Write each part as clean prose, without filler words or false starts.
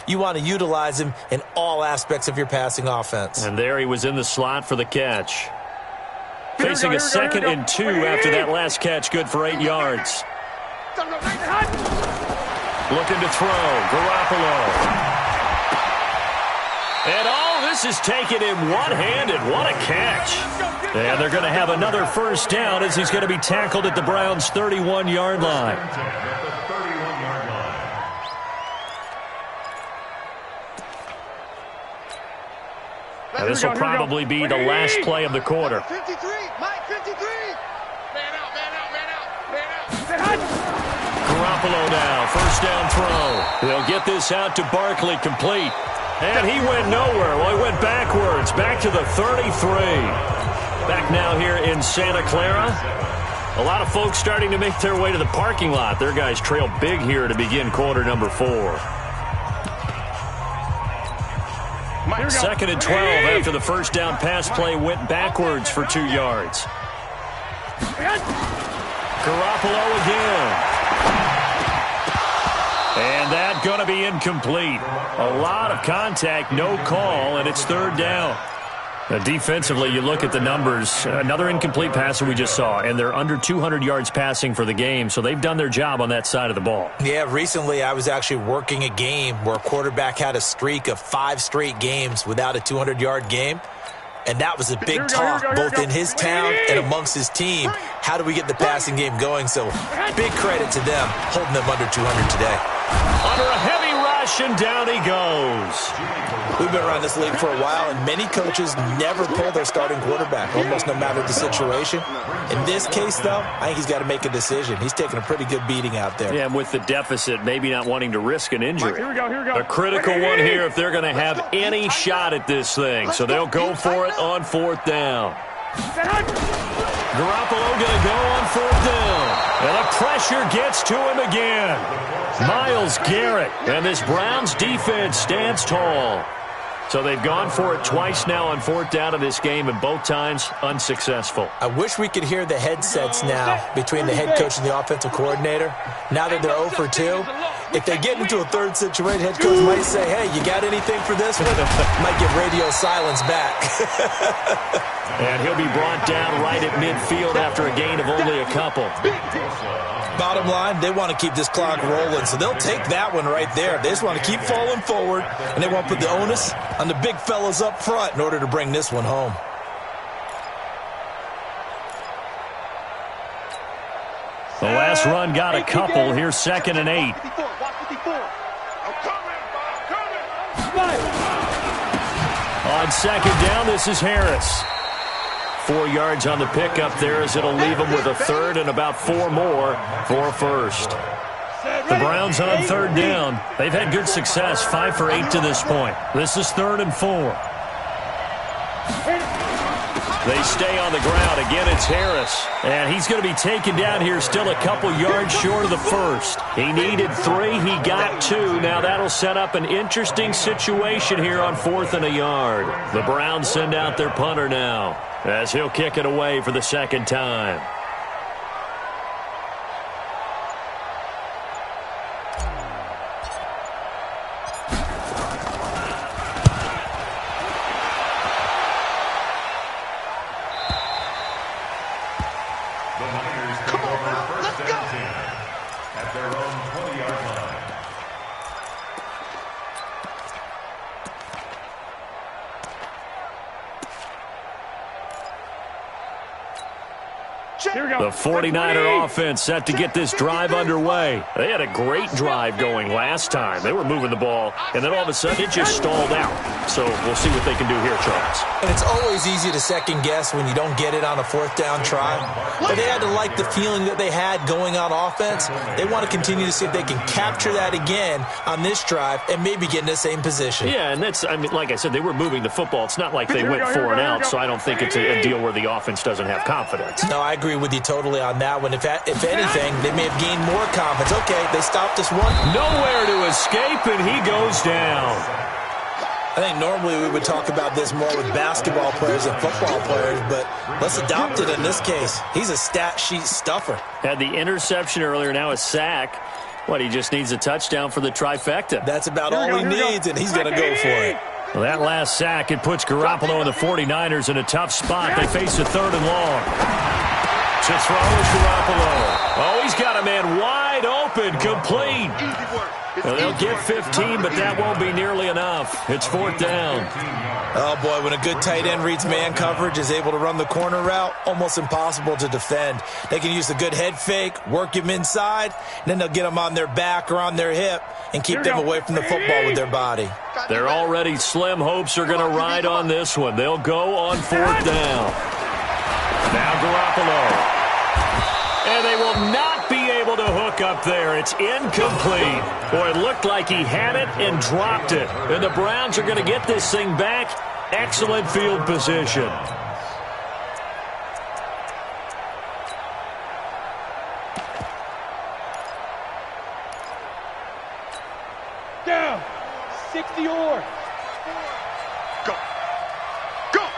You want to utilize him in all aspects of your passing offense. And there he was in the slot for the catch. Facing a 2nd and 2 after that last catch, good for 8 yards. Looking to throw, Garoppolo. And all this is taken in one-handed. What a catch. And they're going to have another first down as he's going to be tackled at the Browns' 31-yard line. Now this will probably be the last play of the quarter. 53, Mike, 53. Man out, man out, man out, man out. Garoppolo now, first down throw. They'll get this out to Barkley, complete. And he went nowhere. Well, he went backwards, back to the 33. Back now here in Santa Clara. A lot of folks starting to make their way to the parking lot. Their guys trail big here to begin quarter number 4. 2nd and 12 after the first down pass play went backwards for 2 yards. Garoppolo again. And that going to be incomplete. A lot of contact, no call, and it's 3rd down. Defensively, you look at the numbers. Another incomplete passer we just saw, and they're under 200 yards passing for the game, so they've done their job on that side of the ball. Yeah, recently I was actually working a game where a quarterback had a streak of 5 straight games without a 200-yard game. And that was a big talk, both in his town and amongst his team. How do we get the passing game going? So big credit to them holding them under 200 today. Under a heavy rush, and down he goes. We've been around this league for a while, and many coaches never pull their starting quarterback, almost no matter the situation. In this case, though, I think he's got to make a decision. He's taking a pretty good beating out there. Yeah, and with the deficit, maybe not wanting to risk an injury. Here we go, here we go. A critical one here if they're going to have any shot at this thing. So they'll go for it on 4th down. Garoppolo going to go on 4th down. And the pressure gets to him again. Myles Garrett. And this Browns defense stands tall. So they've gone for it twice now on 4th down in this game, and both times unsuccessful. I wish we could hear the headsets now between the head coach and the offensive coordinator. Now that they're 0 for 2, if they get into a 3rd situation, head coach might say, hey, you got anything for this one? Might get radio silence back. And he'll be brought down right at midfield after a gain of only a couple. Bottom line, they want to keep this clock rolling, so they'll take that one right there. They just want to keep falling forward, and they want to put the onus on the big fellas up front in order to bring this one home. The last run got a couple. Here's 2nd and 8. On 2nd down, this is Harris. 4 yards on the pickup there as it'll leave them with a 3rd and about 4 more for a 1st. The Browns on 3rd down. They've had good success, 5 for 8 to this point. This is 3rd and 4. They stay on the ground. Again, it's Harris. And he's going to be taken down here still a couple yards short of the 1st. He needed 3. He got 2. Now that'll set up an interesting situation here on 4th and a yard. The Browns send out their punter now as he'll kick it away for the 2nd time. The 49er offense set to get this drive underway. They had a great drive going last time. They were moving the ball, and then all of a sudden it just stalled out. So we'll see what they can do here, Charles. And it's always easy to second guess when you don't get it on a 4th down try. But they had to like the feeling that they had going on offense. They want to continue to see if they can capture that again on this drive and maybe get in the same position. Yeah, and that's, I mean, like I said, they were moving the football. It's not like they went 4 and out, so I don't think it's a deal where the offense doesn't have confidence. No, I agree with you totally on that one. If anything, they may have gained more confidence. Okay, they stopped this one. Nowhere to escape, and he goes down. I think normally we would talk about this more with basketball players and football players, but let's adopt it in this case. He's a stat sheet stuffer. Had the interception earlier, now a sack. What, he just needs a touchdown for the trifecta. That's about all he needs, and he's going to go for it. Well, that last sack, it puts Garoppolo and the 49ers in a tough spot. They face a 3rd and long. To throw is Garoppolo. Oh, he's got a man wide open, complete. Well, they'll get 15, but that won't be nearly enough. It's 4th down. Oh, boy, when a good tight end reads man coverage, is able to run the corner route, almost impossible to defend. They can use the good head fake, work him inside, and then they'll get him on their back or on their hip and keep them away from the football with their body. Their already slim hopes are going to ride on this one. They'll go on 4th down. Now Garoppolo. And they will not be able to hook up there. It's incomplete. Boy, it looked like he had it and dropped it. And the Browns are going to get this thing back. Excellent field position. Down. 60 or. Go. Go.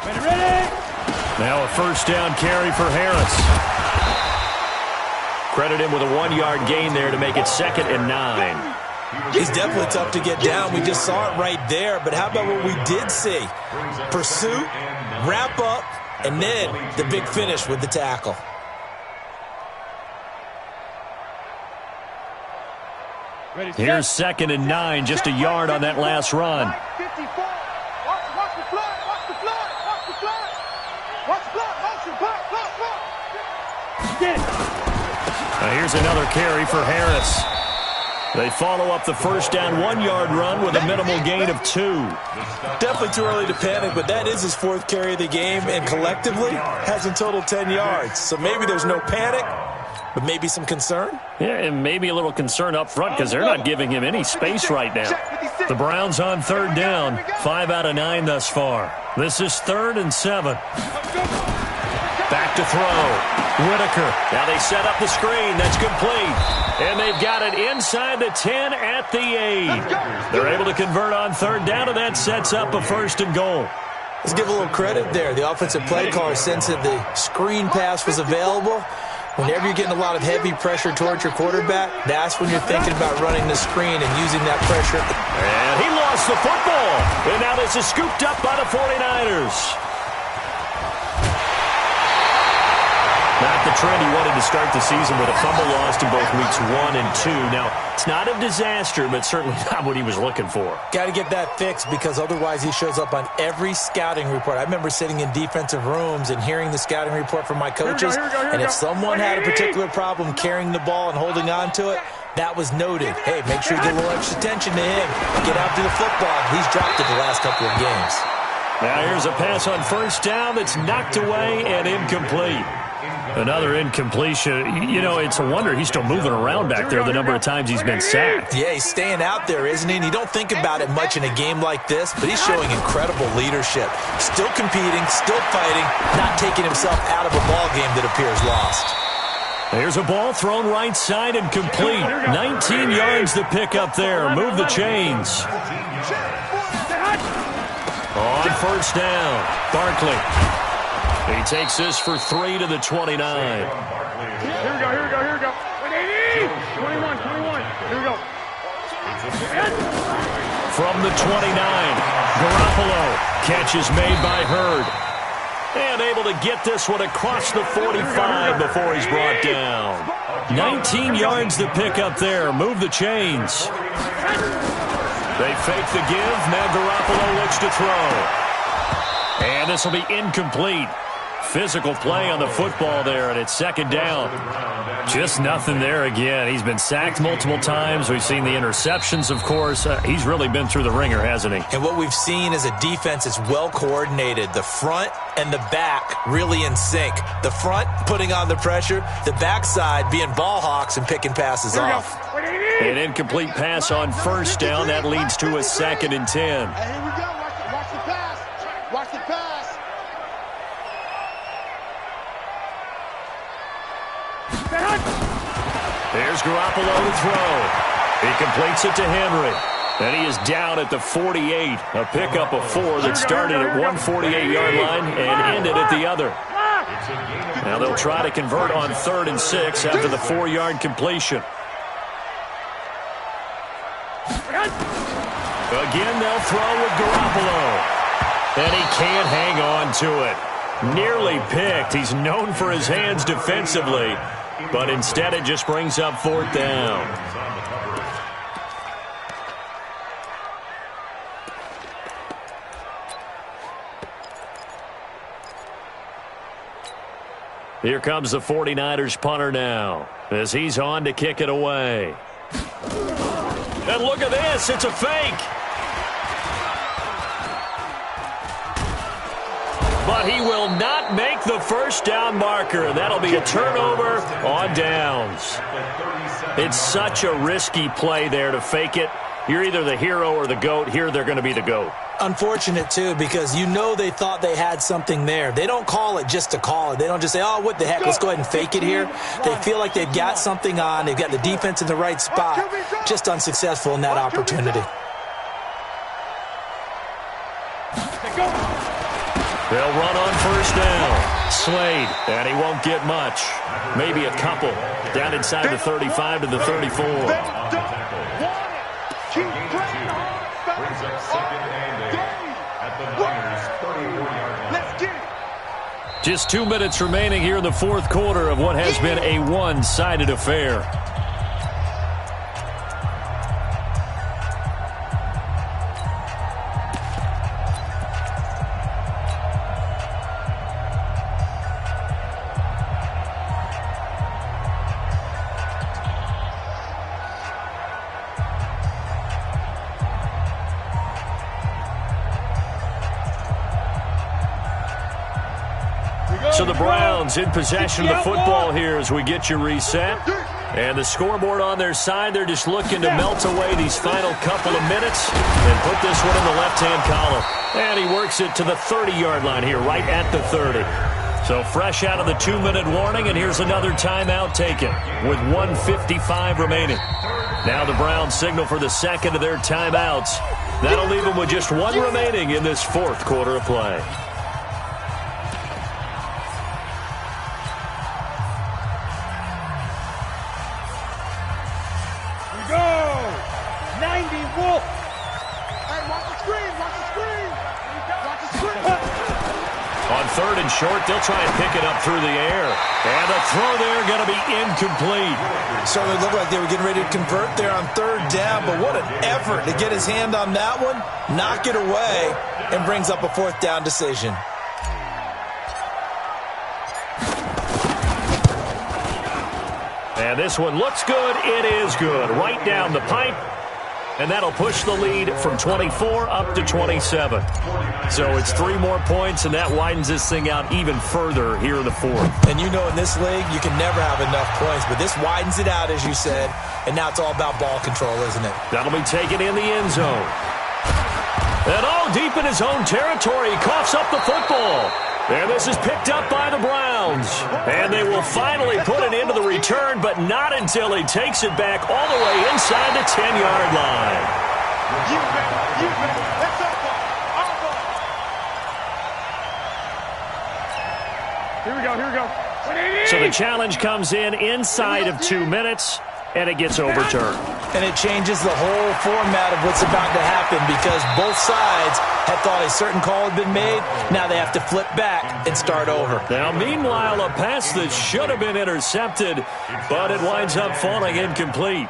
Ready. Now a 1st down carry for Harris. Credit him with a 1-yard gain there to make it 2nd and 9. He's definitely tough to get down. We just saw it right there. But how about what we did see? Pursuit, wrap up, and then the big finish with the tackle. Here's 2nd and 9, just a yard on that last run. Now here's another carry for Harris. They follow up the 1st down 1-yard run with a minimal gain of 2. Definitely too early to panic, but that is his 4th carry of the game, and collectively has in total 10 yards. So maybe there's no panic, but maybe some concern. Yeah, and maybe a little concern up front because they're not giving him any space right now. The Browns on 3rd down, 5 out of 9 thus far. This is 3rd and 7. Back to throw. Whitaker. Now they set up the screen. That's complete. And they've got it inside the 10 at the 8. They're able to convert on 3rd down, and that sets up a 1st and goal. Let's give a little credit there. The offensive play caller sensed that the screen pass was available. Whenever you're getting a lot of heavy pressure towards your quarterback, that's when you're thinking about running the screen and using that pressure. And he lost the football. And now this is scooped up by the 49ers. Not the trend he wanted to start the season with a fumble lost in both weeks 1 and 2. Now, it's not a disaster, but certainly not what he was looking for. Got to get that fixed because otherwise he shows up on every scouting report. I remember sitting in defensive rooms and hearing the scouting report from my coaches, and if someone had a particular problem carrying the ball and holding on to it, that was noted. Hey, make sure you get a little extra attention to him. Get out to the football. He's dropped it the last couple of games. Now here's a pass on 1st down that's knocked away and incomplete. Another incompletion. You know, it's a wonder he's still moving around back there the number of times he's been sacked. Yeah, he's staying out there, isn't he? And you don't think about it much in a game like this, but he's showing incredible leadership. Still competing, still fighting, not taking himself out of a ball game that appears lost. There's a ball thrown right side and complete. 19 yards to pick up there. Move the chains. On 1st down, Barkley. He takes this for 3 to the 29. Here we go. 21. Here we go. From the 29, Garoppolo. Catch is made by Hurd. And able to get this one across the 45 before he's brought down. 19 yards to pick up there. Move the chains. They fake the give. Now Garoppolo looks to throw. And this will be incomplete. Physical play on the football there, and it's 2nd down. Just nothing there again. He's been sacked multiple times. We've seen the interceptions, of course. He's really been through the ringer, hasn't he? And what we've seen is a defense that's well coordinated. The front and the back really in sync. The front putting on the pressure, the backside being ball hawks and picking passes off. An incomplete pass on 1st down. That leads to a 2nd and 10. Here we go. Watch the pass. Watch the pass. There's Garoppolo to throw. He completes it to Henry. And he is down at the 48. A pickup of 4 that started at one 48-yard line and ended at the other. Now they'll try to convert on 3rd and 6 after the 4-yard completion. Again, they'll throw with Garoppolo. And he can't hang on to it. Nearly picked. He's known for his hands defensively, but instead it just brings up 4th down. Here comes the 49ers punter now as he's on to kick it away. And look at this. It's a fake. But he will not make the first down marker. That'll be a turnover on downs. It's such a risky play there to fake it. You're either the hero or the GOAT. Here they're going to be the GOAT. Unfortunate, too, because you know they thought they had something there. They don't call it just to call it. They don't just say, oh, what the heck, let's go ahead and fake it here. They feel like they've got something on. They've got the defense in the right spot. Just unsuccessful in that opportunity. They'll run on 1st down. Slade, and he won't get much. Maybe a couple. Down inside the 35 to the 34. Just 2 minutes remaining here in the 4th quarter of what has been a one-sided affair. So the Browns in possession of the football here as we get you reset. And the scoreboard on their side, they're just looking to melt away these final couple of minutes and put this one in the left-hand column. And he works it to the 30-yard line here, right at the 30. So fresh out of the 2-minute warning, and here's another timeout taken with 1:55 remaining. Now the Browns signal for the second of their timeouts. That'll leave them with just one remaining in this 4th quarter of play. On 3rd and short, they'll try and pick it up through the air. And the throw there going to be incomplete. Certainly looked like they were getting ready to convert there on 3rd down, but what an effort to get his hand on that one, knock it away, and brings up a 4th down decision. And this one looks good. It is good. Right down the pipe. And that'll push the lead from 24 up to 27. So it's 3 more points, and that widens this thing out even further here in the 4th. And you know in this league, you can never have enough points, but this widens it out, as you said, and now it's all about ball control, isn't it? That'll be taken in the end zone. And deep in his own territory, he coughs up the football. And this is picked up by the Browns. And they will finally put an end to the return, but not until he takes it back all the way inside the 10-yard line. Here we go. So the challenge comes in inside of 2 minutes, and it gets overturned. And it changes the whole format of what's about to happen because both sides had thought a certain call had been made. Now they have to flip back and start over. Now, meanwhile, a pass that should have been intercepted, but it winds up falling incomplete.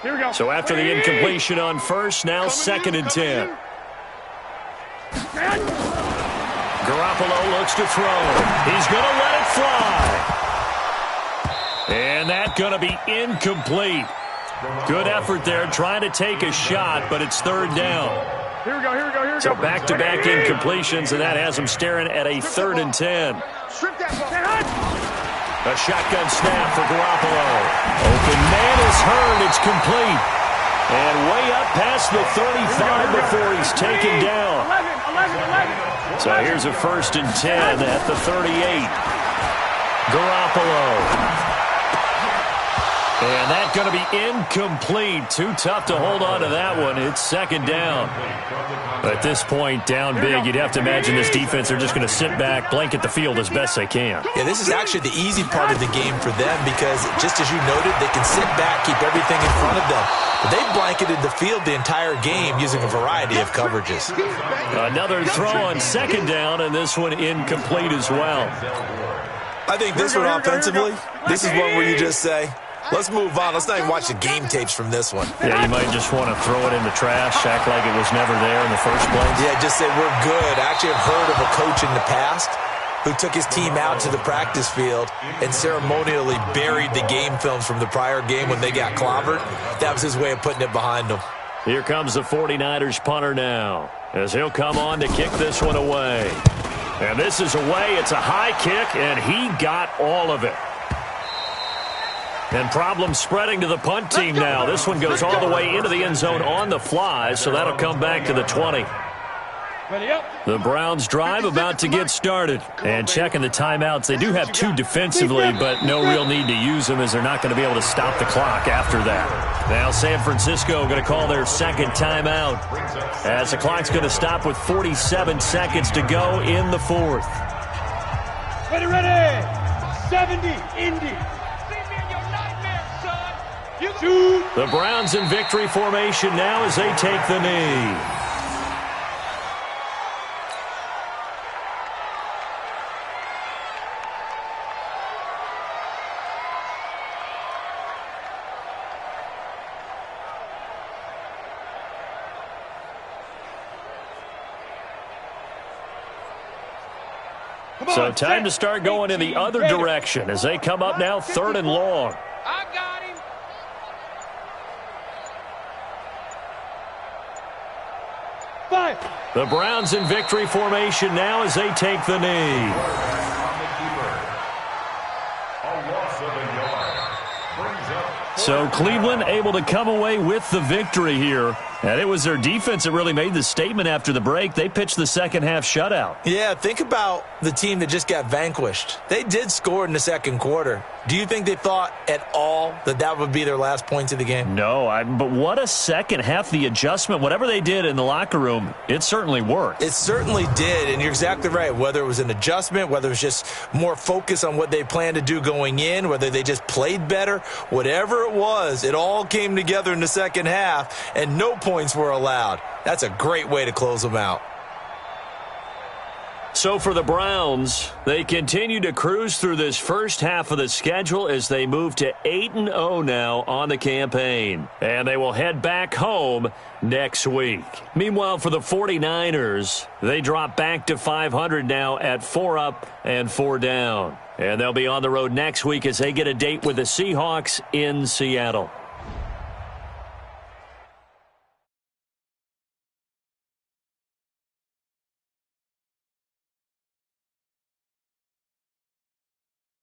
Here we go. So after the incompletion on first, now 2nd and 10. Garoppolo looks to throw. He's going to let it fly. And that's going to be incomplete. Good effort there, trying to take a shot, but it's 3rd down. Here we go. So back-to-back incompletions, and that has them staring at a 3rd and 10. A shotgun snap for Garoppolo. Open man is heard. It's complete. And way up past the 35 before he's taken down. 11. So here's a 1st and 10 at the 38. Garoppolo. And that's going to be incomplete. Too tough to hold on to that one. It's second down. At this point, down big, you'd have to imagine this defense are just going to sit back, blanket the field as best they can. Yeah, this is actually the easy part of the game for them because, just as you noted, they can sit back, keep everything in front of them. But they blanketed the field the entire game using a variety of coverages. Another throw on second down, and this one incomplete as well. I think this one offensively, this is one where you just say, let's move on. Let's not even watch the game tapes from this one. Yeah, you might just want to throw it in the trash, act like it was never there in the first place. Yeah, just say we're good. I actually have heard of a coach in the past who took his team out to the practice field and ceremonially buried the game films from the prior game when they got clobbered. That was his way of putting it behind them. Here comes the 49ers punter now, as he'll come on to kick this one away. And this is away. It's a high kick, and he got all of it. And problems spreading to the punt team now. This one goes all the way into the end zone on the fly, so that'll come back to the 20. The Browns drive about to get started. And checking the timeouts, they do have two defensively, but no real need to use them as they're not going to be able to stop the clock after that. Now San Francisco going to call their second timeout as the clock's going to stop with 47 seconds to go in the fourth. Ready, 70, Indy. The Browns in victory formation now as they take the knee. So time to start going in the other direction as they come up now 3rd and long. I got him. The Browns in victory formation now as they take the knee. So Cleveland able to come away with the victory here. And it was their defense that really made the statement after the break. They pitched the second half shutout. Yeah, think about the team that just got vanquished. They did score in the second quarter. Do you think they thought at all that that would be their last points of the game? No, but what a second half. The adjustment, whatever they did in the locker room, it certainly worked. It certainly did, and you're exactly right. Whether it was an adjustment, whether it was just more focus on what they planned to do going in, whether they just played better, whatever it was, it all came together in the second half, and no points were allowed. That's a great way to close them out. So for the Browns, they continue to cruise through this first half of the schedule as they move to 8-0 now on the campaign. And they will head back home next week. Meanwhile, for the 49ers, they drop back to 500 now at 4 up and 4 down. And they'll be on the road next week as they get a date with the Seahawks in Seattle.